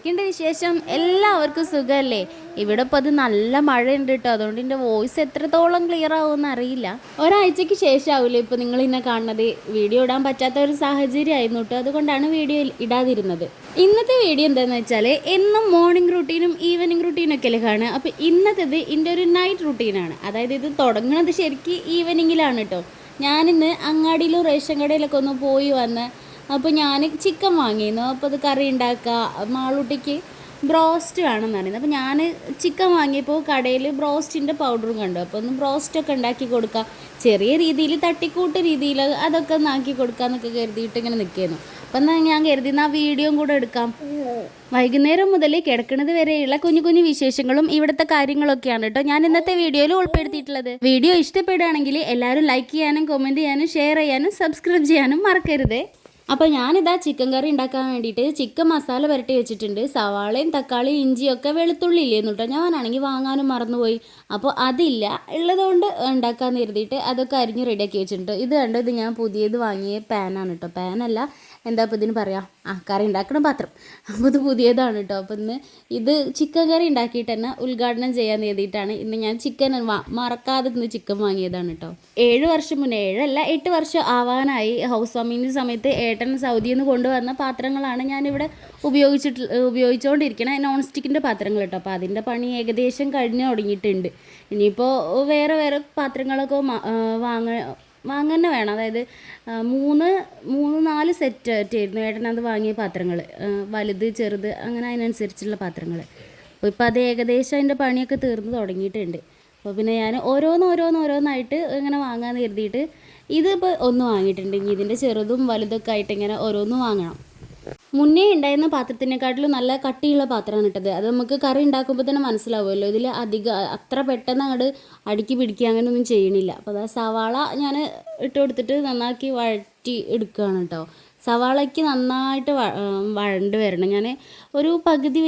എന്തൊക്കെയുണ്ട് വിശേഷം? എല്ലാവർക്കും സുഖമല്ലേ? ഇവിടെ ഇപ്പോൾ അത് നല്ല മഴയുണ്ട് കേട്ടോ. അതുകൊണ്ട് എൻ്റെ വോയിസ് എത്രത്തോളം ക്ലിയർ ആവുമെന്ന് അറിയില്ല. ഒരാഴ്ചയ്ക്ക് ശേഷമാവില്ലേ ഇപ്പോൾ നിങ്ങൾ ഇന്നെ കാണുന്നത്. വീഡിയോ ഇടാൻ പറ്റാത്ത ഒരു സാഹചര്യമായിരുന്നു കേട്ടോ. അതുകൊണ്ടാണ് വീഡിയോ ഇടാതിരുന്നത്. ഇന്നത്തെ വീഡിയോ എന്താണെന്ന് വെച്ചാൽ എന്നും മോർണിംഗ് റുട്ടീനും ഈവനിങ് റുട്ടീനൊക്കെ അല്ലേ കാണുക. അപ്പോൾ ഇന്നത്തേത് എൻ്റെ ഒരു നൈറ്റ് റുട്ടീനാണ്. അതായത് ഇത് തുടങ്ങുന്നത് ശരിക്കും ഈവനിങ്ങിലാണ് കേട്ടോ. ഞാനിന്ന് അങ്ങാടിയിലും റേഷൻ കടയിലൊക്കെ ഒന്ന് പോയി വന്ന് അപ്പോൾ ഞാൻ ചിക്കൻ വാങ്ങിയിരുന്നു. അപ്പോൾ അത് കറി ഉണ്ടാക്കുക, മാളൂട്ടിക്ക് ബ്രോസ്റ്റ് വേണമെന്ന് പറയുന്നത്. അപ്പോൾ ഞാൻ ചിക്കൻ വാങ്ങിയപ്പോൾ കടയിൽ ബ്രോസ്റ്റിൻ്റെ പൗഡറും കണ്ടു. അപ്പോൾ ഒന്ന് ബ്രോസ്റ്റൊക്കെ ഉണ്ടാക്കി കൊടുക്കുക, ചെറിയ രീതിയിൽ തട്ടിക്കൂട്ട് രീതിയിൽ അതൊക്കെ ഒന്ന് ആക്കി കൊടുക്കാമെന്നൊക്കെ കരുതിയിട്ട് ഇങ്ങനെ നിൽക്കുന്നു. അപ്പം എന്നാൽ ഞാൻ കരുതി ആ വീഡിയോയും കൂടെ എടുക്കാം. വൈകുന്നേരം മുതൽ കിടക്കുന്നത് വരെയുള്ള കുഞ്ഞു കുഞ്ഞു വിശേഷങ്ങളും ഇവിടുത്തെ കാര്യങ്ങളൊക്കെയാണ് കേട്ടോ ഞാൻ ഇന്നത്തെ വീഡിയോയിൽ ഉൾപ്പെടുത്തിയിട്ടുള്ളത്. വീഡിയോ ഇഷ്ടപ്പെടുകയാണെങ്കിൽ എല്ലാവരും ലൈക്ക് ചെയ്യാനും കമൻറ്റ് ചെയ്യാനും ഷെയർ ചെയ്യാനും സബ്സ്ക്രൈബ് ചെയ്യാനും മറക്കരുത്. അപ്പോൾ ഞാനിതാ ചിക്കൻ കറി ഉണ്ടാക്കാൻ വേണ്ടിയിട്ട് ചിക്കൻ മസാല പുരട്ടി വെച്ചിട്ടുണ്ട്. സവാളയും തക്കാളിയും ഇഞ്ചിയൊക്കെ വെളുത്തുള്ളി ഇല്ലേന്നു കേട്ടോ. ഞാനാണെങ്കിൽ വാങ്ങാനും മറന്നുപോയി. അപ്പോൾ അതില്ല, ഉള്ളതുകൊണ്ട് ഉണ്ടാക്കാമെന്ന് കരുതിയിട്ട് അതൊക്കെ അരിഞ്ഞ് റെഡിയാക്കി വെച്ചിട്ടുണ്ട്. ഇത് കണ്ടോ, ഇത് ഞാൻ പുതിയത് വാങ്ങിയ പാനാണ് കേട്ടോ. പാനല്ല, എന്താ ഇപ്പോൾ ഇതിന് പറയാം, കറി ഉണ്ടാക്കണ പാത്രം. അപ്പോൾ ഇത് പുതിയതാണ് കേട്ടോ. അപ്പോൾ ഇന്ന് ഇത് ചിക്കൻ കറി ഉണ്ടാക്കിയിട്ട് തന്നെ ഉദ്ഘാടനം ചെയ്യാൻ കരുതിയിട്ടാണ് ഇന്ന് ഞാൻ ചിക്കൻ മറക്കാതെ ഇന്ന് ചിക്കൻ വാങ്ങിയതാണ് കേട്ടോ. 7 വർഷം മുന്നേ, 8 വർഷം ആവാനായി ഹൗസ് വാമിങ്ങിൻ്റെ സമയത്ത് ഏട്ടൻ സൗദിയിൽ നിന്ന് കൊണ്ടുവന്ന പാത്രങ്ങളാണ് ഞാനിവിടെ ഉപയോഗിച്ചുകൊണ്ടിരിക്കണേ. നോൺ സ്റ്റിക്കിൻ്റെ പാത്രങ്ങൾ കേട്ടോ. അപ്പോൾ അതിൻ്റെ പണി ഏകദേശം കഴിഞ്ഞ് തുടങ്ങിയിട്ടുണ്ട്. ഇനിയിപ്പോൾ വേറെ വേറെ പാത്രങ്ങളൊക്കെ വാങ്ങന്നെ വേണം. അതായത് 3-4 സെറ്റ് ആയിരുന്നു ഏട്ടനത് വാങ്ങിയ പാത്രങ്ങൾ, വലുത് ചെറുത് അങ്ങനെ അതിനനുസരിച്ചുള്ള പാത്രങ്ങൾ. അപ്പോൾ ഇപ്പോൾ അത് ഏകദേശം അതിൻ്റെ പണിയൊക്കെ തീർന്ന് തുടങ്ങിയിട്ടുണ്ട്. അപ്പോൾ പിന്നെ ഞാൻ ഓരോന്നായിട്ട് ഇങ്ങനെ വാങ്ങാമെന്ന് കരുതിയിട്ട് ഇതിപ്പോൾ ഒന്ന് വാങ്ങിയിട്ടുണ്ട്. ഇനി ഇതിൻ്റെ ചെറുതും വലുതൊക്കെ ആയിട്ട് ഇങ്ങനെ ഓരോന്ന് വാങ്ങണം. മുന്നേ ഉണ്ടായിരുന്ന പാത്രത്തിനെക്കാട്ടിലും നല്ല കട്ടിയുള്ള പാത്രമാണ് ഇട്ടത്. അത് നമുക്ക് കറി ഉണ്ടാക്കുമ്പോൾ തന്നെ മനസ്സിലാവുമല്ലോ. ഇതിൽ അത്ര പെട്ടെന്ന് അങ്ങോട്ട് അടുക്കി പിടിക്കുക അങ്ങനെയൊന്നും ചെയ്യണില്ല. അപ്പോൾ അത് സവാള ഞാൻ ഇട്ട് കൊടുത്തിട്ട് നന്നാക്കി വഴറ്റി എടുക്കുകയാണ് കേട്ടോ. സവാളയ്ക്ക് നന്നായിട്ട് വഴണ്ട് വരണം. ഞാൻ ഒരു പകുതി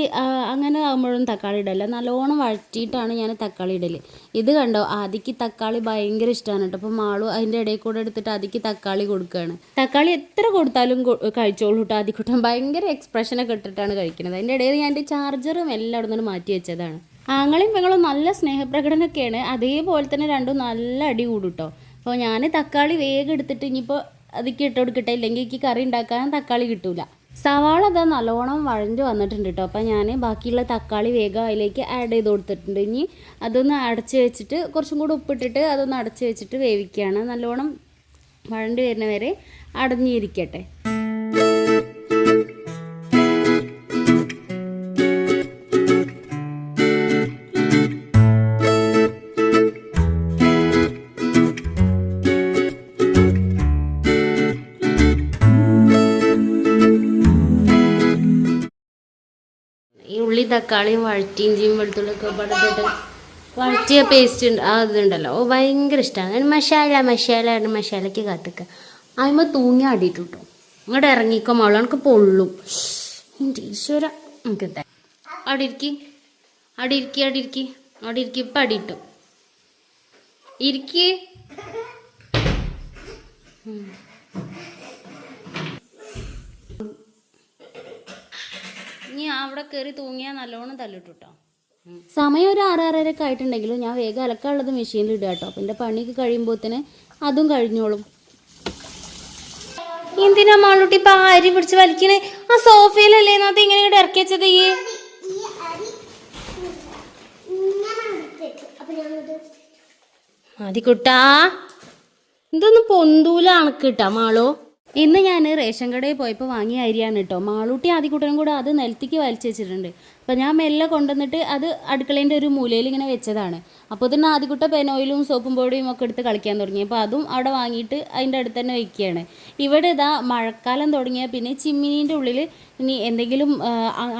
അങ്ങനെ ആകുമ്പോഴും തക്കാളി ഇടല്ല, നല്ലോണം വഴറ്റിയിട്ടാണ് ഞാൻ തക്കാളി ഇടൽ. ഇത് കണ്ടോ, ആദിക്ക് തക്കാളി ഭയങ്കര ഇഷ്ടമാണ് കേട്ടോ. അപ്പോൾ മാളു അതിൻ്റെ ഇടയിൽ കൂടെ എടുത്തിട്ട് ആദിക്ക് തക്കാളി കൊടുക്കുകയാണ്. തക്കാളി എത്ര കൊടുത്താലും കഴിച്ചോളൂ കേട്ടോ. ആദിക്കുട്ടൻ ഭയങ്കര എക്സ്പ്രഷനൊക്കെ ഇട്ടിട്ടാണ് കഴിക്കുന്നത്. അതിൻ്റെ ഇടയിൽ ഞാൻ എൻ്റെ ചാർജറും എല്ലാം അവിടെ നിന്ന് മാറ്റി വെച്ചതാണ്. ആങ്ങളെയും പെങ്ങളും നല്ല സ്നേഹപ്രകടനമൊക്കെയാണ്. അതേപോലെ തന്നെ രണ്ടും നല്ല അടി കൂടും കേട്ടോ. അപ്പോൾ ഞാൻ തക്കാളി വേഗം എടുത്തിട്ട് ഇനിയിപ്പോൾ അതിക്ക് ഇട്ട് കൊടുക്കട്ടെ, ഇല്ലെങ്കിൽ എനിക്ക് കറി ഉണ്ടാക്കാൻ തക്കാളി കിട്ടൂല. സവാള അതാ നല്ലോണം വഴഞ്ഞ് വന്നിട്ടുണ്ട് കേട്ടോ. അപ്പോൾ ഞാൻ ബാക്കിയുള്ള തക്കാളി വേഗം അതിലേക്ക് ആഡ് ചെയ്ത് കൊടുത്തിട്ടുണ്ട്. ഇനി അതൊന്ന് അടച്ച് വെച്ചിട്ട് കുറച്ചും കൂടി ഉപ്പിട്ടിട്ട് അതൊന്ന് അടച്ച് വെച്ചിട്ട് വേവിക്കുകയാണ്. നല്ലോണം വഴണ്ട് വരുന്ന വരെ അടഞ്ഞിരിക്കട്ടെ. ഈ ഉള്ളി തക്കാളിയും വഴറ്റി ഇഞ്ചിയും വെളുത്തുള്ളിയൊക്കെ പടത്തിട്ട് വഴറ്റിയ പേസ്റ്റ് ഉണ്ട്, അതുണ്ടല്ലോ, ഭയങ്കര ഇഷ്ടമാണ്. മസാലയ്ക്ക് കാത്തിക്കുക അതിന്മേൽ തൂങ്ങി ആടിയിട്ട് കിട്ടും. ഇങ്ങോട്ട് ഇറങ്ങിക്കോ മോളെ, എനിക്ക് പൊള്ളും. എൻ്റെ ഈശ്വര, നമുക്ക് അവിടെ ഇരിക്കി ഇപ്പം അടിയിട്ടു ഇരിക്കി. ഇനി അവിടെ കയറി തൂങ്ങിയാൽ നല്ലോണം തല്ലിട്ടു കേട്ടോ. സമയം ഒരു 6-6:30 ആയിട്ടുണ്ടെങ്കിലും ഞാൻ വേഗം അലക്കാനുള്ളത് മെഷീനിൽ ഇടുക കേട്ടോ. അപ്പം എൻ്റെ പണിയൊക്കെ കഴിയുമ്പോഴത്തേന് അതും കഴിഞ്ഞോളും. എന്തിനാ മാളൂട്ടി ഇപ്പം അരി പിടിച്ച് വലിക്കണേ? ആ സോഫയിലല്ലേ അത് ഇങ്ങനെ ഇവിടെ ഇറക്കി വെച്ചത്? ആദിക്കുട്ടാ, ഇതൊന്നും പൊന്തൂല അണക്കിട്ടാ മാളോ. ഇന്ന് ഞാൻ റേഷൻ കടയിൽ പോയപ്പോൾ വാങ്ങിയ അരിയാണ് കേട്ടോ. മാളൂട്ടി ആദിക്കുട്ടനും കൂടെ അത് നിലത്തേക്ക് വലിച്ചു വെച്ചിട്ടുണ്ട്. അപ്പോൾ ഞാൻ മെല്ലെ കൊണ്ടുവന്നിട്ട് അത് അടുക്കളേൻ്റെ ഒരു മൂലയിൽ ഇങ്ങനെ വെച്ചതാണ്. അപ്പോൾ തന്നെ ആദിക്കുട്ട പെനോയിലും സോപ്പും പൊടിയും ഒക്കെ എടുത്ത് കളിക്കാൻ തുടങ്ങി. അപ്പോൾ അതും അവിടെ വാങ്ങിയിട്ട് അതിൻ്റെ അടുത്ത് തന്നെ വയ്ക്കുകയാണ്. ഇവിടെ ഇതാ മഴക്കാലം തുടങ്ങിയാൽ പിന്നെ ചിമ്മിനീൻ്റെ ഉള്ളിൽ ഇനി എന്തെങ്കിലും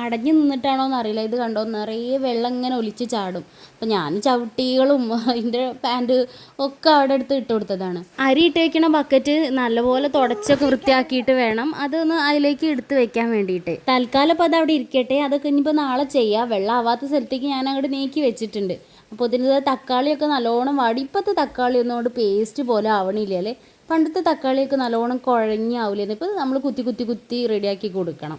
അടഞ്ഞു നിന്നിട്ടാണോ എന്നറിയില്ല. ഇത് കണ്ടോ, നിറയെ വെള്ളം ഇങ്ങനെ ഒലിച്ച് ചാടും. അപ്പോൾ ഞാൻ ചവിട്ടികളും അതിൻ്റെ പാൻറ്റ് ഒക്കെ അവിടെ എടുത്ത് ഇട്ട് കൊടുത്തതാണ്. അരി ഇട്ട് വയ്ക്കണ ബക്കറ്റ് നല്ലപോലെ തുടച്ചൊക്കെ വൃത്തിയാക്കിയിട്ട് വേണം അതൊന്ന് അതിലേക്ക് എടുത്ത് വെക്കാൻ വേണ്ടിയിട്ട്. തൽക്കാലം അപ്പോൾ അത് അവിടെ ഇരിക്കട്ടെ. അതൊക്കെ ഇനിയിപ്പോൾ നാളെ ചെയ്യാം. വെള്ളം ആവാത്ത സ്ഥലത്തേക്ക് ഞാൻ അങ്ങോട്ട് നീക്കി വെച്ചിട്ടുണ്ട്. അപ്പോൾ ഇതിൻ്റെ തക്കാളിയൊക്കെ നല്ലോണം വാടി. ഇപ്പോഴത്തെ തക്കാളി ഒന്നും കൊണ്ട് പേസ്റ്റ് പോലെ ആവണില്ല അല്ലേ. പണ്ടത്തെ തക്കാളിയൊക്കെ നല്ലോണം കുഴഞ്ഞാവില്ലേ. ഇപ്പോൾ നമ്മൾ കുത്തി റെഡിയാക്കി കൊടുക്കണം.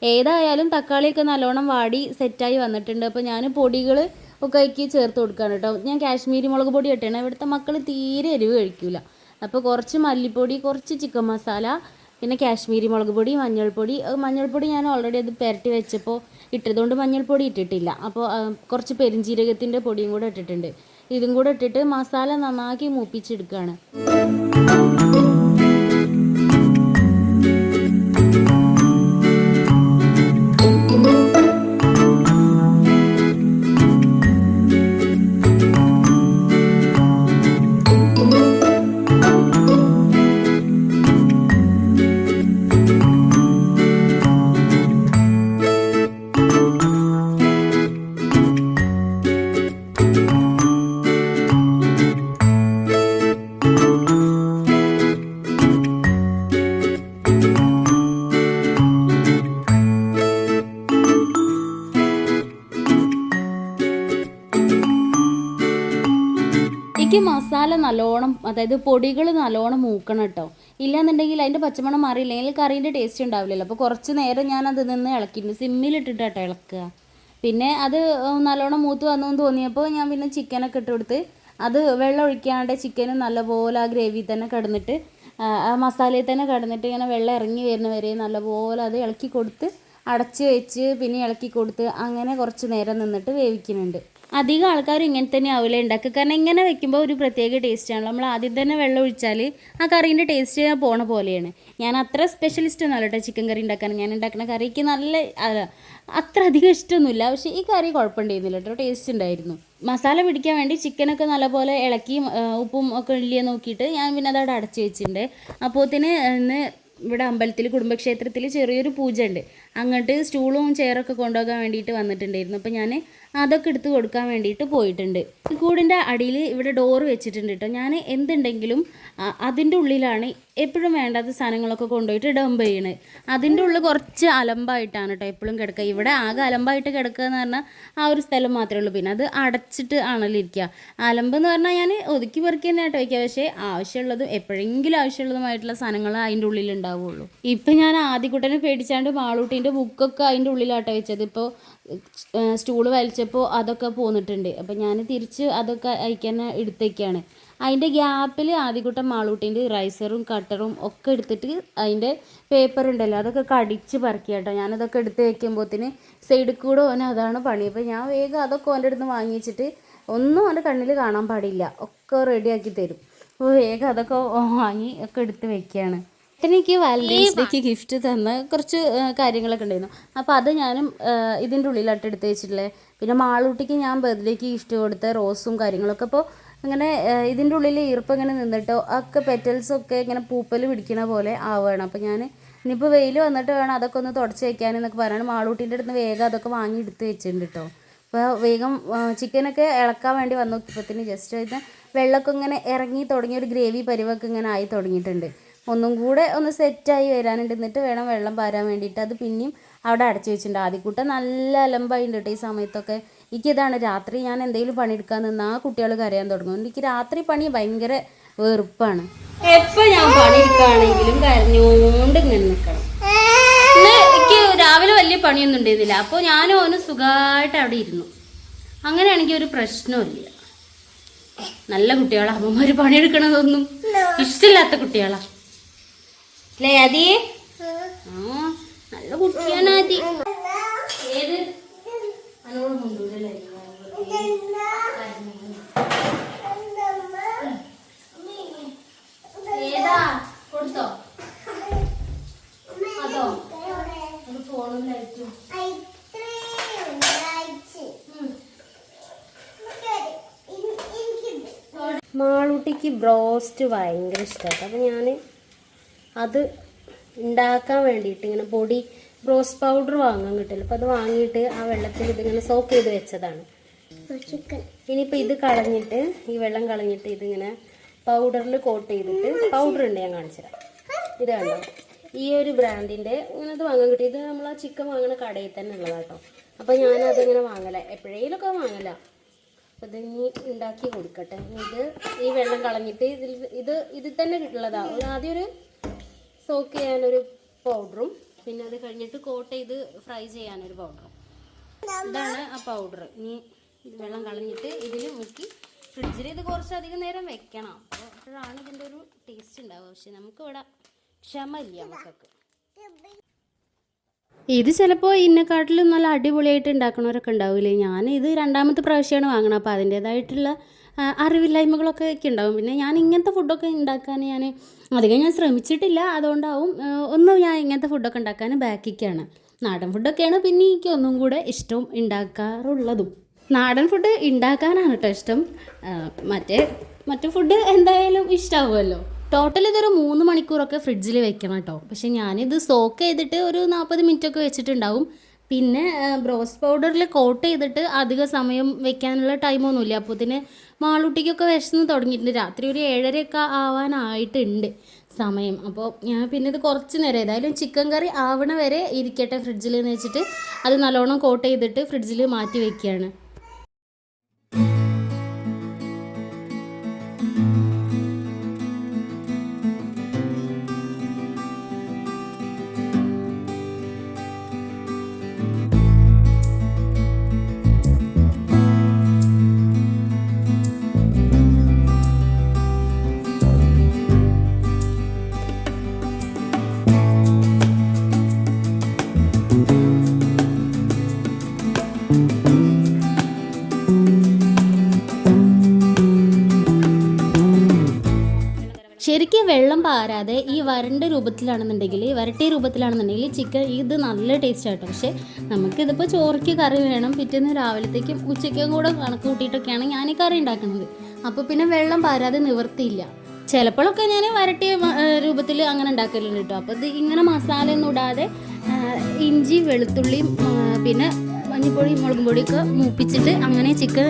ഏതായാലും തക്കാളിയൊക്കെ നല്ലോണം വാടി സെറ്റായി വന്നിട്ടുണ്ട്. അപ്പോൾ ഞാൻ പൊടികൾ ഒക്കെ അതിലേക്ക് ചേർത്ത് കൊടുക്കുകയാണ് കേട്ടോ. ഞാൻ കാശ്മീരി മുളക് പൊടി ഇട്ടാണ്. ഇവിടുത്തെ മക്കൾ തീരെ എരിവ് കഴിക്കില്ല. അപ്പോൾ കുറച്ച് മല്ലിപ്പൊടി, കുറച്ച് ചിക്കൻ മസാല, പിന്നെ കാശ്മീരി മുളക് പൊടി, മഞ്ഞൾപ്പൊടി ഞാൻ ഓൾറെഡി അത് പുരട്ടി വെച്ചപ്പോൾ ഇട്ടതുകൊണ്ട് മഞ്ഞൾപ്പൊടി ഇട്ടിട്ടില്ല. അപ്പോൾ കുറച്ച് പെരിഞ്ജീരകത്തിൻ്റെ പൊടിയും കൂടെ ഇട്ടിട്ടുണ്ട്. ഇതും കൂടെ ഇട്ടിട്ട് മസാല നന്നാക്കി മൂപ്പിച്ചെടുക്കുകയാണ്. എനിക്ക് മസാല നല്ലോണം, അതായത് പൊടികൾ നല്ലോണം മൂക്കണം കേട്ടോ. ഇല്ലാന്നുണ്ടെങ്കിൽ അതിൻ്റെ പച്ചമണം മാറിയില്ലെങ്കിൽ കറീൻ്റെ ടേസ്റ്റ് ഉണ്ടാവില്ലല്ലോ. അപ്പോൾ കുറച്ച് നേരം ഞാൻ അത് നിന്ന് ഇളക്കിയിട്ടുണ്ട്. സിമ്മിലിട്ടിട്ട് കേട്ടോ ഇളക്കുക. പിന്നെ അത് നല്ലോണം മൂത്ത് വന്നു തോന്നിയപ്പോൾ ഞാൻ പിന്നെ ചിക്കനൊക്കെ ഇട്ട് കൊടുത്ത് അത് വെള്ളം ഒഴിക്കാണ്ട് ചിക്കനും നല്ലപോലെ ആ ഗ്രേവി തന്നെ കിടന്നിട്ട് ആ മസാലയിൽ തന്നെ കിടന്നിട്ട് ഇങ്ങനെ വെള്ളം ഇറങ്ങി വരുന്ന വരെ നല്ലപോലെ അത് ഇളക്കി കൊടുത്ത് അടച്ച് വെച്ച് പിന്നെ ഇളക്കി കൊടുത്ത് അങ്ങനെ കുറച്ച് നേരം നിന്നിട്ട് വേവിക്കുന്നുണ്ട്. അധികം ആൾക്കാരും ഇങ്ങനെ തന്നെ ആവില്ല ഉണ്ടാക്കുക. കാരണം ഇങ്ങനെ വെക്കുമ്പോൾ ഒരു പ്രത്യേക ടേസ്റ്റാണല്ലോ. നമ്മൾ ആദ്യം തന്നെ വെള്ളം ഒഴിച്ചാൽ ആ കറീൻ്റെ ടേസ്റ്റ് പോണ പോലെയാണ്. ഞാൻ അത്ര സ്പെഷ്യലിസ്റ്റ് ഒന്നും അല്ല കേട്ടോ ചിക്കൻ കറി ഉണ്ടാക്കാൻ. ഞാൻ ഉണ്ടാക്കുന്ന കറിക്ക് അത്ര അധികം ഇഷ്ടമൊന്നുമില്ല. പക്ഷേ ഈ കറി കുഴപ്പമുണ്ടായിരുന്നില്ല കേട്ടോ, ടേസ്റ്റ് ഉണ്ടായിരുന്നു. മസാല പിടിക്കാൻ വേണ്ടി ചിക്കനൊക്കെ നല്ലപോലെ ഇളക്കി ഉപ്പും ഒക്കെ ഇല്ലേ നോക്കിയിട്ട് ഞാൻ പിന്നെ അതവിടെ അടച്ച് വെച്ചിട്ടുണ്ട്. അപ്പോഴത്തേന് ഇന്ന് ഇവിടെ അമ്പലത്തിൽ കുടുംബക്ഷേത്രത്തിൽ ചെറിയൊരു പൂജ ഉണ്ട്. അങ്ങോട്ട് സ്റ്റൂളും ചെയറൊക്കെ കൊണ്ടുപോകാൻ വേണ്ടിയിട്ട് വന്നിട്ടുണ്ടായിരുന്നു. അപ്പോൾ ഞാൻ അതൊക്കെ എടുത്ത് കൊടുക്കാൻ വേണ്ടിയിട്ട് പോയിട്ടുണ്ട്. കൂടിൻ്റെ അടിയിൽ ഇവിടെ ഡോറ് വെച്ചിട്ടുണ്ട് കേട്ടോ. ഞാൻ എന്തുണ്ടെങ്കിലും അതിൻ്റെ ഉള്ളിലാണ് എപ്പോഴും വേണ്ടാത്ത സാധനങ്ങളൊക്കെ കൊണ്ടുപോയിട്ട് ഡംപ് ചെയ്യണത്. അതിൻ്റെ ഉള്ളിൽ കുറച്ച് അലമ്പായിട്ടാണ് കേട്ടോ എപ്പോഴും കിടക്കുക. ഇവിടെ ആകെ അലമ്പായിട്ട് കിടക്കുക എന്ന് പറഞ്ഞാൽ ആ ഒരു സ്ഥലം മാത്രമേ ഉള്ളൂ. പിന്നെ അത് അടച്ചിട്ട് ആണല്ലോ ഇരിക്കുക. അലമ്പ് എന്ന് പറഞ്ഞാൽ ഞാൻ ഒതുക്കി പെറുക്കി തന്നെ ആയിട്ട് വയ്ക്കുക. പക്ഷേ ആവശ്യമുള്ളതും എപ്പോഴെങ്കിലും ആവശ്യമുള്ളതുമായിട്ടുള്ള സാധനങ്ങൾ അതിൻ്റെ ഉള്ളിൽ ഉണ്ടാവുള്ളൂ. ഇപ്പം ഞാൻ ആദ്യക്കുട്ടനെ പേടിച്ചാണ്ട് മാളൂട്ടീൻ്റെ ബുക്കൊക്കെ അതിൻ്റെ ഉള്ളിലാട്ടോ വെച്ചത്. ഇപ്പോൾ സ്റ്റൂള് വലിച്ചപ്പോൾ അതൊക്കെ പോന്നിട്ടുണ്ട്. അപ്പം ഞാൻ തിരിച്ച് അതൊക്കെ അയക്കാൻ എടുത്തേക്കാണ്. അതിൻ്റെ ഗ്യാപ്പിൽ ആദ്യക്കുട്ടൻ മാളൂട്ടീൻ്റെ റൈസറും കട്ടറും ഒക്കെ എടുത്തിട്ട് അതിൻ്റെ പേപ്പർ ഉണ്ടല്ലോ അതൊക്കെ കടിച്ച് പറിക്കുക കേട്ടോ. ഞാനതൊക്കെ എടുത്ത് വയ്ക്കുമ്പോഴത്തേന് സൈഡിൽ കൂടെ ഓൻ അതാണ് പണി. അപ്പോൾ ഞാൻ വേഗം അതൊക്കെ ഓൻ്റെ അടുത്ത് വാങ്ങിച്ചിട്ട് ഒന്നും അവൻ്റെ കണ്ണിൽ കാണാൻ പാടില്ല, ഒക്കെ റെഡിയാക്കി തരും. അപ്പോൾ വേഗം അതൊക്കെ വാങ്ങി ഒക്കെ എടുത്ത് വെക്കുകയാണ്. എനിക്ക് വാലന്റൈൻസ് ഡേക്ക് ഗിഫ്റ്റ് തന്ന കുറച്ച് കാര്യങ്ങളൊക്കെ ഉണ്ടായിരുന്നു. അപ്പോൾ അത് ഞാനും ഇതിൻ്റെ ഉള്ളിലായിട്ട് എടുത്ത് വെച്ചിട്ടില്ലേ. പിന്നെ മാളൂട്ടിക്ക് ഞാൻ ബർത്ത്ഡേക്ക് ഗിഫ്റ്റ് കൊടുത്ത റോസും കാര്യങ്ങളൊക്കെ. അപ്പോൾ ഇങ്ങനെ ഇതിൻ്റെ ഉള്ളിൽ ഈർപ്പം ഇങ്ങനെ നിന്നിട്ടോ ഒക്കെ പെറ്റൽസൊക്കെ ഇങ്ങനെ പൂപ്പൽ പിടിക്കണ പോലെ ആവുകയാണ്. അപ്പോൾ ഞാൻ ഇനിയിപ്പോൾ വെയിൽ വന്നിട്ട് വേണം അതൊക്കെ ഒന്ന് തുടച്ച് വയ്ക്കാനെന്നൊക്കെ പറയാൻ മാളൂട്ടീൻ്റെ അടുത്ത് വേഗം അതൊക്കെ വാങ്ങി എടുത്ത് വെച്ചിട്ടുണ്ട് കേട്ടോ. അപ്പോൾ വേഗം ചിക്കനൊക്കെ ഇളക്കാൻ വേണ്ടി വന്നു നോക്കിയപ്പോഴത്തേന് ജസ്റ്റ് അതിന് വെള്ളമൊക്കെ ഇങ്ങനെ ഇറങ്ങി തുടങ്ങി ഒരു ഗ്രേവി പരിവൊക്കെ ഇങ്ങനെ ആയി തുടങ്ങിയിട്ടുണ്ട്. ഒന്നും കൂടെ ഒന്ന് സെറ്റായി വരാനുണ്ട്. എന്നിട്ട് വേണം വെള്ളം പാരാൻ വേണ്ടിയിട്ട്. അത് പിന്നെയും അവിടെ അടച്ചു വെച്ചിട്ടുണ്ട്. ആദ്യക്കൂട്ടം നല്ല അലമ്പായിട്ടുണ്ട് കേട്ടോ ഈ സമയത്തൊക്കെ. എനിക്കിതാണ് രാത്രി ഞാൻ എന്തെങ്കിലും പണിയെടുക്കാൻ നിന്ന് ആ കുട്ടികൾ കരയാൻ തുടങ്ങും. എനിക്ക് രാത്രി പണി ഭയങ്കര വെറുപ്പാണ്. എപ്പോൾ ഞാൻ പണിയെടുക്കുകയാണെങ്കിലും കരഞ്ഞുകൊണ്ട് ഇങ്ങനെ നിൽക്കണം. എനിക്ക് രാവിലെ വലിയ പണിയൊന്നും ഉണ്ടായിരുന്നില്ല. അപ്പോൾ ഞാനും അവന് സുഖമായിട്ട് അവിടെ ഇരുന്നു. അങ്ങനെയാണെങ്കിൽ ഒരു പ്രശ്നമില്ല. നല്ല കുട്ടികളാണ്. അമ്മമാർ പണിയെടുക്കണതൊന്നും ഇഷ്ടമില്ലാത്ത കുട്ടികളാണ് അല്ലേ ആദി? നല്ല കുട്ടിയാണ് ആദി. ഏത് അതിനോട് കൊണ്ടുപോലല്ലേ ഏതാ കൊടുത്തോ അതോ ഒരു ഫോണും ലൈറ്റും മാളൂട്ടിക്ക് ബ്രോസ്റ്റ് ഭയങ്കര ഇഷ്ടമാണ്. അപ്പോൾ ഞാൻ അത് ഉണ്ടാക്കാൻ വേണ്ടിയിട്ട് ഇങ്ങനെ പൊടി ബ്രോസ്റ്റ് പൗഡർ വാങ്ങാൻ കിട്ടില്ല. അപ്പോൾ അത് വാങ്ങിയിട്ട് ആ വെള്ളത്തിൽ ഇതിങ്ങനെ സോക്ക് ചെയ്ത് വെച്ചതാണ്. ഇനിയിപ്പോൾ ഇത് കളഞ്ഞിട്ട് ഈ വെള്ളം കളഞ്ഞിട്ട് ഇതിങ്ങനെ പൗഡറിൽ കോട്ട് ചെയ്തിട്ട് പൗഡർ ഉണ്ട് ഞാൻ കാണിച്ചുതരാം. ഇത് കണ്ടോ, ഈ ഒരു ബ്രാൻഡിൻ്റെ ഇങ്ങനെ ഇത് വാങ്ങാൻ കിട്ടി. ഇത് നമ്മൾ ആ ചിക്കൻ വാങ്ങുന്ന കടയിൽ തന്നെ ഉള്ളതാട്ടോ. അപ്പോൾ ഞാനതിങ്ങനെ വാങ്ങല, എപ്പോഴേലൊക്കെ വാങ്ങല. അപ്പോൾ ഇത് ഇനി ഉണ്ടാക്കി കൊടുക്കട്ടെ. ഇത് ഈ വെള്ളം കളഞ്ഞിട്ട് ഇതിൽ തന്നെ ഉള്ളതാണ്. ആദ്യം ഒരു സോക്ക് ചെയ്യാനൊരു പൗഡറും പിന്നെ അത് കഴിഞ്ഞിട്ട് കോട്ട് ചെയ്ത് ഫ്രൈ ചെയ്യാനൊരു പൗഡർ. ഇതാണ് ആ പൗഡർ. ഇനി ഇത് വെള്ളം കളഞ്ഞിട്ട് ഇതിൽ മുക്കി ഫ്രിഡ്ജിൽ ഇത് കുറച്ചധികം നേരം വെക്കണം. അപ്പോഴാണ് ഇതിൻ്റെ ഒരു ടേസ്റ്റ് ഉണ്ടാവുക. പക്ഷെ നമുക്കിവിടെ ക്ഷമ ഇല്ല നമുക്കൊക്കെ. ഇത് ചിലപ്പോൾ ഇന്നെക്കാട്ടിലും നല്ല അടിപൊളിയായിട്ട് ഉണ്ടാക്കണവരൊക്കെ ഉണ്ടാവില്ലേ. ഞാൻ ഇത് രണ്ടാമത്തെ പ്രാവശ്യമാണ് വാങ്ങണം. അപ്പോൾ അതിൻ്റേതായിട്ടുള്ള അറിവില്ലായ്മകളൊക്കെ ഉണ്ടാവും. പിന്നെ ഞാൻ ഇങ്ങനത്തെ ഫുഡൊക്കെ ഉണ്ടാക്കാൻ അധികം ശ്രമിച്ചിട്ടില്ല. അതുകൊണ്ടാവും ഞാൻ ഇങ്ങനത്തെ ഫുഡൊക്കെ ഉണ്ടാക്കാൻ ബാക്കിക്കാണ്. നാടൻ ഫുഡൊക്കെയാണ് പിന്നെ എനിക്ക് ഒന്നും കൂടെ ഇഷ്ടം ഉണ്ടാക്കാറുള്ളതും. നാടൻ ഫുഡ് ഉണ്ടാക്കാനാണ് കേട്ടോ ഇഷ്ടം. മറ്റേ ഫുഡ് എന്തായാലും ഇഷ്ടമാവുമല്ലോ. ടോട്ടൽ ഇതൊരു 3 മണിക്കൂറൊക്കെ ഫ്രിഡ്ജിൽ വെക്കണം കേട്ടോ. പക്ഷെ ഞാനിത് സോക്ക് ചെയ്തിട്ട് ഒരു 40 മിനിറ്റൊക്കെ വെച്ചിട്ടുണ്ടാവും. പിന്നെ ബ്രോസ്റ്റ് പൗഡറിൽ കോട്ട് ചെയ്തിട്ട് അധിക സമയം വെക്കാനുള്ള ടൈമൊന്നുമില്ല. അപ്പോൾ ഇതിന് മാളൂട്ടിക്കൊക്കെ വിശന്ന് തുടങ്ങിയിട്ടുണ്ട്. രാത്രി ഒരു 7:30 ആവാനായിട്ടുണ്ട് സമയം. അപ്പോൾ ഞാൻ പിന്നെ ഇത് കുറച്ച് നേരം ഏതായാലും ചിക്കൻ കറി ആവണ വരെ ഇരിക്കട്ടെ ഫ്രിഡ്ജിൽ എന്ന് വെച്ചിട്ട് അത് നല്ലോണം കോട്ട് ചെയ്തിട്ട് ഫ്രിഡ്ജിൽ മാറ്റി വെക്കുകയാണ്. ശരിക്കും വെള്ളം പാരാതെ ഈ വരട്ടിയ രൂപത്തിലാണെന്നുണ്ടെങ്കിൽ ചിക്കൻ ഇത് നല്ല ടേസ്റ്റ് ആട്ടോ. പക്ഷേ നമുക്കിതിപ്പോൾ ചോറിക്ക് കറി വേണം. പിറ്റേന്ന് രാവിലത്തേക്കും ഉച്ചയ്ക്കും കൂടെ കണക്ക് കൂട്ടിയിട്ടൊക്കെയാണ് ഞാൻ ഈ കറി ഉണ്ടാക്കുന്നത്. അപ്പോൾ പിന്നെ വെള്ളം പാരാതെ നിവർത്തിയില്ല. ചിലപ്പോഴൊക്കെ ഞാൻ വരട്ടിയ രൂപത്തിൽ അങ്ങനെ ഉണ്ടാക്കലുണ്ട് കേട്ടോ. അപ്പോൾ ഇത് ഇങ്ങനെ മസാലയൊന്നും ഇടാതെ ഇഞ്ചി വെളുത്തുള്ളിയും പിന്നെ മഞ്ഞൾപ്പൊടി മുളകും പൊടിയൊക്കെ മൂപ്പിച്ചിട്ട് അങ്ങനെ ചിക്കൻ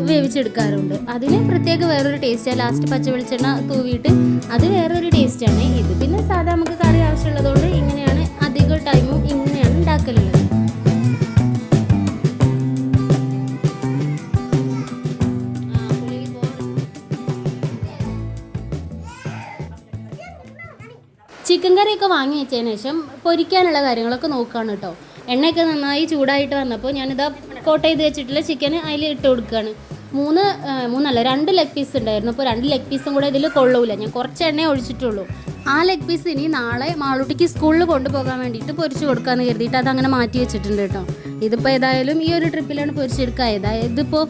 വേവിച്ചെടുക്കാറുണ്ട്. അതിന് പ്രത്യേക വേറൊരു ടേസ്റ്റാണ്. ലാസ്റ്റ് പച്ച വെളിച്ചെണ്ണ തൂവിയിട്ട് അത് വേറൊരു ടേസ്റ്റാണ്. ഇത് പിന്നെ സാധാ നമുക്ക് കറി ആവശ്യമുള്ളതുകൊണ്ട് ഇങ്ങനെയാണ് അധിക ടൈമും ഇങ്ങനെയാണ് ഉണ്ടാക്കലുള്ളത്. ചിക്കൻ കറിയൊക്കെ വാങ്ങി വെച്ചതിന് ശേഷം പൊരിക്കാനുള്ള കാര്യങ്ങളൊക്കെ നോക്കുകയാണ് കേട്ടോ. എണ്ണയൊക്കെ നന്നായി ചൂടായിട്ട് വന്നപ്പോൾ ഞാനിതാ കോട്ട് ചെയ്ത് വെച്ചിട്ടുള്ള ചിക്കൻ അതിൽ ഇട്ട് കൊടുക്കുകയാണ്. 2 ലെഗ് പീസ് ഉണ്ടായിരുന്നു. അപ്പോൾ 2 ലെഗ് പീസും കൂടെ ഇതിൽ കൊള്ളൂല. ഞാൻ കുറച്ച് എണ്ണ ഒഴിച്ചിട്ടുള്ളൂ. ആ ലെഗ് പീസ് ഇനി നാളെ മാളൂട്ടിക്ക് സ്കൂളിൽ കൊണ്ടുപോകാൻ വേണ്ടിയിട്ട് പൊരിച്ച് കൊടുക്കാമെന്ന് കരുതിയിട്ട് അതങ്ങനെ മാറ്റി വെച്ചിട്ടുണ്ട് കേട്ടോ. ഇതിപ്പോൾ ഏതായാലും ഈ ഒരു ട്രിപ്പിലാണ് പൊരിച്ചെടുക്കുക. ഇതിപ്പോൾ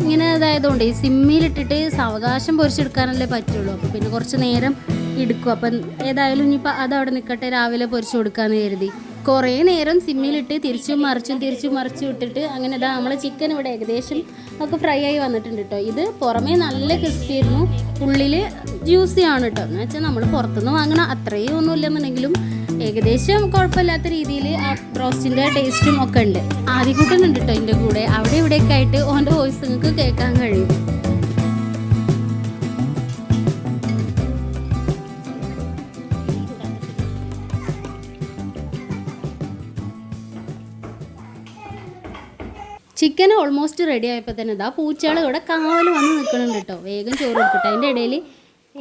ഇങ്ങനെ അതായതുകൊണ്ട് ഈ സിമ്മിലിട്ടിട്ട് സാവകാശം പൊരിച്ചെടുക്കാനല്ലേ പറ്റുള്ളൂ. അപ്പോൾ പിന്നെ കുറച്ച് നേരം എടുക്കും. അപ്പം ഏതായാലും ഇനിയിപ്പോൾ അതവിടെ നിൽക്കട്ടെ, രാവിലെ പൊരിച്ച് കൊടുക്കാമെന്ന് കരുതി കുറേ നേരം സിമ്മിലിട്ട് തിരിച്ചും മറിച്ചും ഇട്ടിട്ട് അങ്ങനെ ഇതാ നമ്മളെ ചിക്കൻ ഇവിടെ ഏകദേശം ഒക്കെ ഫ്രൈ ആയി വന്നിട്ടുണ്ട് കേട്ടോ. ഇത് പുറമേ നല്ല ക്രിസ്പി ആയിരുന്നു, ഉള്ളിൽ ജ്യൂസി ആണ് കേട്ടോ. എന്ന് വെച്ചാൽ നമ്മൾ പുറത്തുനിന്ന് വാങ്ങണ അത്രയും ഒന്നും ഇല്ലെന്നുണ്ടെങ്കിലും ഏകദേശം കുഴപ്പമില്ലാത്ത രീതിയിൽ ആ ബ്രോസ്റ്റിൻ്റെ ടേസ്റ്റും ഒക്കെ ഉണ്ട്. ആദ്യകൂട്ടനുണ്ട് കേട്ടോ ഇതിൻ്റെ കൂടെ. അവിടെ ഇവിടെയൊക്കെ ആയിട്ട് ഓൻ്റെ വോയിസ് നിങ്ങൾക്ക് കേൾക്കാൻ കഴിയും. ചിക്കൻ ഓൾമോസ്റ്റ് റെഡി ആയപ്പോൾ തന്നെ ഇതാ പൂച്ചകൾ ഇവിടെ കാവൽ വന്ന് നിൽക്കുന്നുണ്ട് കേട്ടോ. വേഗം ചോറ് കൊടുക്കട്ടെ. അതിൻ്റെ ഇടയിൽ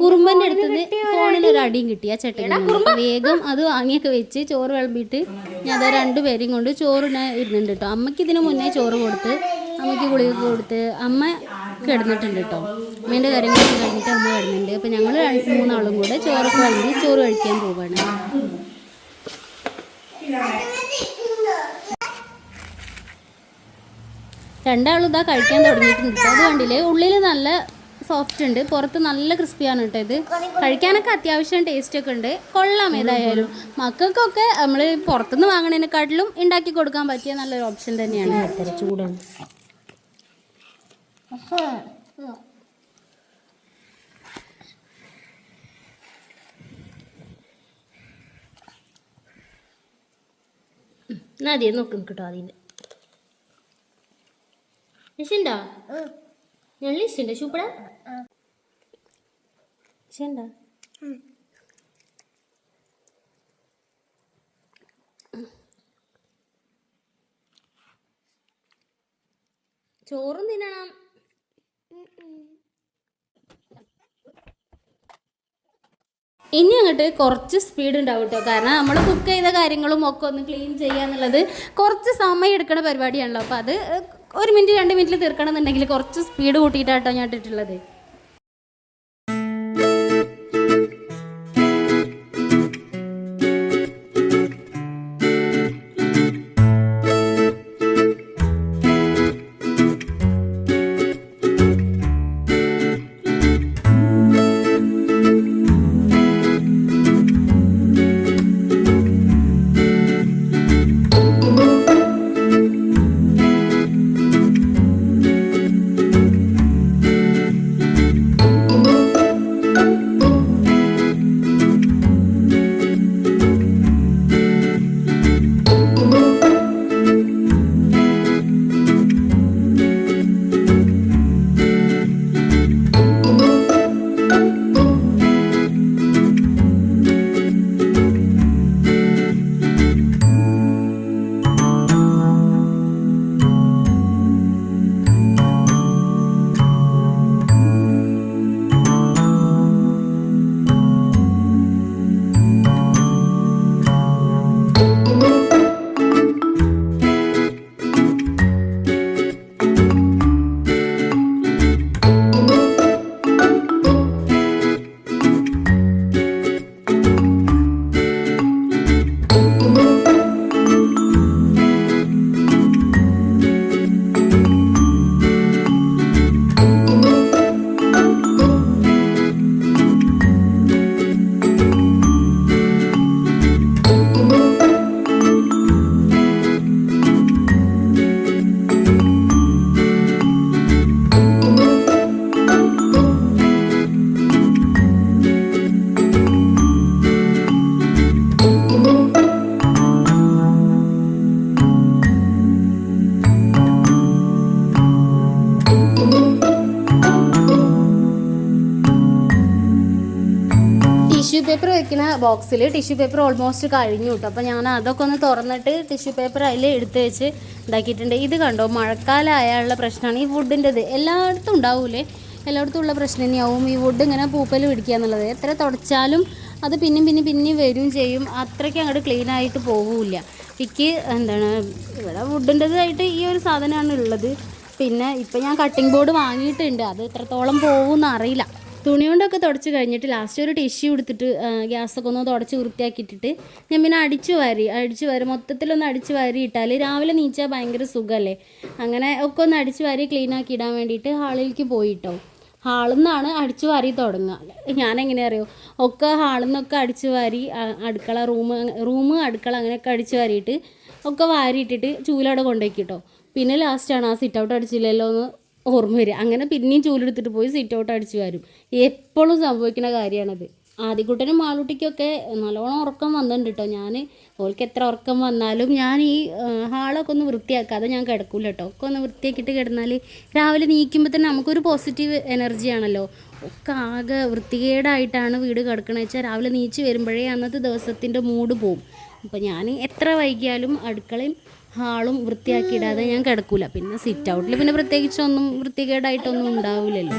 കുറുമ്പൻ്റെ അടുത്തുനിന്ന് ഫോണിന് ഒരു അടിയും കിട്ടി ആ ചേട്ടൻ. അപ്പോൾ വേഗം അത് വാങ്ങിയൊക്കെ വെച്ച് ചോറ് വിളമ്പിയിട്ട് ഞാൻ അതാ 2 പേരെയും കൊണ്ട് ചോറിന് ഇരുന്നുണ്ട് കേട്ടോ. അമ്മയ്ക്ക് ഇതിന് മുന്നേ ചോറ് കൊടുത്ത് അമ്മയ്ക്ക് ഗുളിക കൊടുത്ത് അമ്മ കിടന്നിട്ടുണ്ട് കേട്ടോ. അമ്മേൻ്റെ കാര്യങ്ങളൊക്കെ കഴിഞ്ഞിട്ട് അമ്മ കിടന്നുണ്ട്. അപ്പോൾ ഞങ്ങൾ 3 ആളും കൂടെ ചോറൊക്കെ വിളമ്പി ചോറ് കഴിക്കാൻ പോവാണ്. രണ്ടാളും ഇതാ കഴിക്കാൻ തുടങ്ങിയിട്ടുണ്ട്. അത് കണ്ടില്ലേ, ഉള്ളിൽ നല്ല സോഫ്റ്റ് ഉണ്ട്, പുറത്ത് നല്ല ക്രിസ്പിയാണ് കേട്ടോ. ഇത് കഴിക്കാനൊക്കെ അത്യാവശ്യം ടേസ്റ്റൊക്കെ ഉണ്ട്, കൊള്ളാം. ഏതായാലും മക്കൾക്കൊക്കെ നമ്മൾ പുറത്തുനിന്ന് വാങ്ങണതിനെക്കാട്ടിലും ഉണ്ടാക്കി കൊടുക്കാൻ പറ്റിയ നല്ലൊരു ഓപ്ഷൻ തന്നെയാണ്. ചൂടാണ്. അതെ നോക്കും കേട്ടോ. അതിൻ്റെ ഇഷ്ടണ്ടോ? നല്ല ഇഷ്ടണ്ടോ? സൂപ്പറാ ഇഷ്ടണ്ടോ? ചോറും തിന്നണം. ഇനി അങ്ങോട്ട് കുറച്ച് സ്പീഡ് ഉണ്ടാവും കേട്ടോ. കാരണം നമ്മൾ കുക്ക് ചെയ്ത കാര്യങ്ങളും ഒക്കെ ഒന്ന് ക്ലീൻ ചെയ്യുക എന്നുള്ളത് കുറച്ച് സമയം എടുക്കുന്ന പരിപാടിയാണല്ലോ. അപ്പോൾ അത് 1 മിനിറ്റ് 2 മിനിറ്റിൽ തീർക്കണം എന്നുണ്ടെങ്കിൽ കുറച്ച് സ്പീഡ് കൂട്ടിയിട്ടാട്ടോ ഞാൻ ഇട്ടിട്ടുള്ളത്. ടിഷ്യൂ പേപ്പർ വെക്കുന്ന ബോക്സിൽ ടിഷ്യൂ പേപ്പർ ഓൾമോസ്റ്റ് കഴിഞ്ഞു കിട്ടും. അപ്പോൾ ഞാൻ അതൊക്കെ ഒന്ന് തുറന്നിട്ട് ടിഷ്യൂ പേപ്പർ അതിൽ എടുത്ത് വെച്ച് ഇതാക്കിയിട്ടുണ്ട്. ഇത് കണ്ടോ, മഴക്കാലം ആയാലുള്ള പ്രശ്നമാണ് ഈ വുഡിൻ്റെത്. എല്ലായിടത്തും ഉണ്ടാവൂലേ, എല്ലായിടത്തും ഉള്ള പ്രശ്നം തന്നെയാവും ഈ വുഡ് ഇങ്ങനെ പൂപ്പൽ പിടിക്കുക എന്നുള്ളത്. എത്ര തുടച്ചാലും അത് പിന്നെയും വരും ചെയ്യും. അത്രയ്ക്ക് അങ്ങോട്ട് ക്ലീൻ ആയിട്ട് പോകില്ല. എനിക്ക് ഇവിടെ വുഡിൻ്റെതായിട്ട് ഈ ഒരു സാധനമാണ് ഉള്ളത്. പിന്നെ ഇപ്പം ഞാൻ കട്ടിംഗ് ബോർഡ് വാങ്ങിയിട്ടുണ്ട്. അത് എത്രത്തോളം പോകുമെന്ന് അറിയില്ല. തുണി കൊണ്ടൊക്കെ തുടച്ച് കഴിഞ്ഞിട്ട് ലാസ്റ്റ് ഒരു ടിഷ്യൂ എടുത്തിട്ട് ഗ്യാസൊക്കെ ഒന്ന് തുടച്ച് വൃത്തിയാക്കിയിട്ടിട്ട് ഞാൻ പിന്നെ അടിച്ചു വാരി മൊത്തത്തിലൊന്ന് അടിച്ചു വാരി ഇട്ടാൽ രാവിലെ നീച്ചാൽ ഭയങ്കര സുഖമല്ലേ. അങ്ങനെ ഒക്കെ ഒന്ന് അടിച്ചു വാരി ക്ലീനാക്കി ഇടാൻ വേണ്ടിയിട്ട് ഹാളിലേക്ക് പോയിട്ടോ. ഹാളിൽ നിന്നാണ് അടിച്ചു വാരി തുടങ്ങുക. ഞാനെങ്ങനെ അറിയോ, ഒക്കെ ഹാളിൽ നിന്നൊക്കെ അടിച്ചു വാരി അടുക്കള റൂം അടുക്കള അങ്ങനെയൊക്കെ അടിച്ചു വാരിയിട്ട് ഒക്കെ വാരിയിട്ടിട്ട് ചൂലവിടെ കൊണ്ടുപോയിട്ടോ. പിന്നെ ലാസ്റ്റാണ് ആ സിറ്റ് ഔട്ട് അടിച്ചില്ലല്ലോ എന്ന് ഓർമ്മ വരിക. അങ്ങനെ പിന്നെയും ചൂലെടുത്തിട്ട് പോയി സിറ്റ് ഔട്ട് അടിച്ചു വരും. എപ്പോഴും സംഭവിക്കുന്ന കാര്യമാണത്. ആദ്യക്കുട്ടനും മാളൂട്ടിക്കൊക്കെ നല്ലോണം ഉറക്കം വന്നിട്ടുണ്ട് കേട്ടോ. ഓൾക്ക് എത്ര ഉറക്കം വന്നാലും ഞാൻ ഈ ഹാളൊക്കെ ഒന്ന് വൃത്തിയാക്കാതെ ഞാൻ കിടക്കൂല കേട്ടോ. ഒക്കെ ഒന്ന് വൃത്തിയാക്കിയിട്ട് കിടന്നാൽ രാവിലെ നീക്കുമ്പോൾ തന്നെ നമുക്കൊരു പോസിറ്റീവ് എനർജിയാണല്ലോ. ഒക്കെ ആകെ വൃത്തികേടായിട്ടാണ് വീട് കിടക്കണമെന്ന് വെച്ചാൽ രാവിലെ നീച്ച് വരുമ്പോഴേ അന്നത്തെ ദിവസത്തിൻ്റെ മൂഡ് പോവും. അപ്പോൾ ഞാൻ എത്ര വൈകിയാലും അടുക്കളയും ഹാളും വൃത്തിയാക്കിയിടാതെ ഞാൻ കിടക്കൂല. പിന്നെ സിറ്റ് ഔട്ടിൽ പിന്നെ പ്രത്യേകിച്ചൊന്നും വൃത്തികേടായിട്ടൊന്നും ഉണ്ടാവില്ലല്ലോ.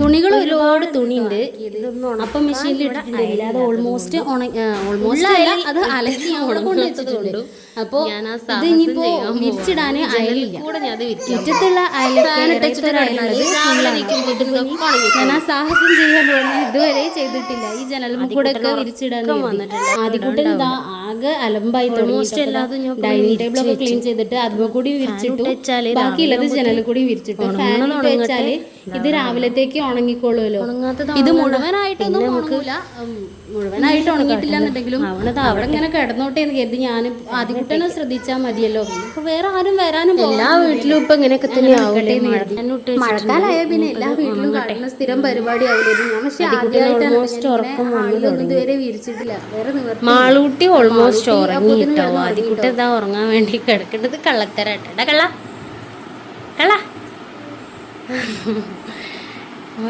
തുണികൾ ഒരുപാട് തുണിയുണ്ട്. അപ്പം മെഷീനിൽ ഇട്ടിട്ടുണ്ട്. ഇല്ലാതെ ഓൾമോസ്റ്റ് അത് അലക്കി ഞാൻ ഉണക്കൊണ്ടിട്ടുണ്ട്. അപ്പോൾ ഇത് ഇനിയിപ്പോൾ വിരിച്ചിടാൻ അയലില്ല. മുറ്റത്തുള്ള ഞാൻ ആ സാഹസം ചെയ്യാൻ പോകുന്നത് ഇതുവരെ ചെയ്തിട്ടില്ല. ഈ ജനലും കൂടെ ഒക്കെ വിരിച്ചിടാൻ ആദ്യക്കൂട്ടൻ ഇതാ ആകെ അലമ്പായി തുടങ്ങി. ഡൈനിങ് ടേബിളൊക്കെ ക്ലീൻ ചെയ്തിട്ട് അതും കൂടി വിരിച്ചിട്ടു. ബാക്കിയുള്ളത് ജനലും കൂടി വിരിച്ചിട്ടു. ഫാനിട്ട് വെച്ചാല് ഇത് രാവിലത്തേക്ക് ഉണങ്ങിക്കോളുമല്ലോ. ഇത് മുഴുവനായിട്ടൊന്നും ഉണങ്ങൂല. മുഴുവനായിട്ട് ഉണങ്ങിയിട്ടില്ല എന്നുണ്ടെങ്കിലും അവിടെ ഇങ്ങനെ കിടന്നോട്ടെ എന്ന് കരുതി ഞാൻ ആദ്യം കുട്ടനെ ശ്രദ്ധിച്ചാൽ മതിയല്ലോ. ഇപ്പൊ വേറെ ആരും വരാനും എല്ലാ വീട്ടിലും ഇപ്പൊ ഇങ്ങനെയൊക്കെ തന്നെ ആവട്ടെ. മഴക്കാലായ പിന്നെ എല്ലാ വീട്ടിലും കാണുന്ന സ്ഥിരം പരിപാടി ആവില്ലായിരുന്നു. ഞാൻ പക്ഷെ ആദ്യമായിട്ടൊന്നും ഇതുവരെ വിരിച്ചിട്ടില്ല. വേറെ മാളൂട്ടി ഓൾമോസ്റ്റ് ഉറങ്ങി കേട്ടോ. ആദ്യക്കുട്ടി ഇതാ ഉറങ്ങാൻ വേണ്ടി കിടക്കേണ്ടത്. കള്ളത്തരാട്ട കള്ള കള്ള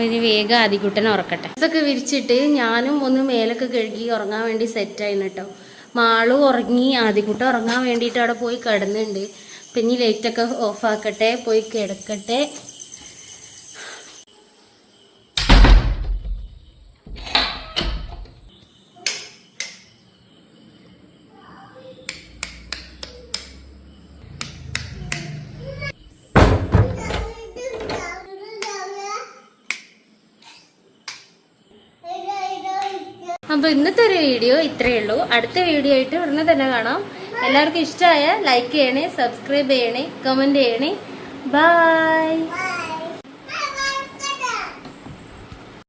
ഒരു വേഗം ആദ്യക്കുട്ടനെ ഉറക്കട്ടെ. ഇതൊക്കെ വിരിച്ചിട്ട് ഞാനും ഒന്ന് മേലൊക്കെ കഴുകി ഉറങ്ങാൻ വേണ്ടി സെറ്റായിരുന്നു കേട്ടോ. മാളു ഉറങ്ങി, ആദ്യക്കുട്ട ഉറങ്ങാൻ വേണ്ടിയിട്ട് അവിടെ പോയി കിടന്നുണ്ട്. പിന്നെ ലൈറ്റൊക്കെ ഓഫാക്കട്ടെ, പോയി കിടക്കട്ടെ. അപ്പോൾ ഇന്നത്തെ ഒരു വീഡിയോ ഇത്രയേ ഉള്ളൂ. അടുത്ത വീഡിയോ ആയിട്ട് ഉടനെ തന്നെ കാണാം. എല്ലാവർക്കും ഇഷ്ടമായ ലൈക്ക് ചെയ്യണേ, സബ്സ്ക്രൈബ് ചെയ്യണേ, കമൻറ്റ് ചെയ്യണേ. ബൈ.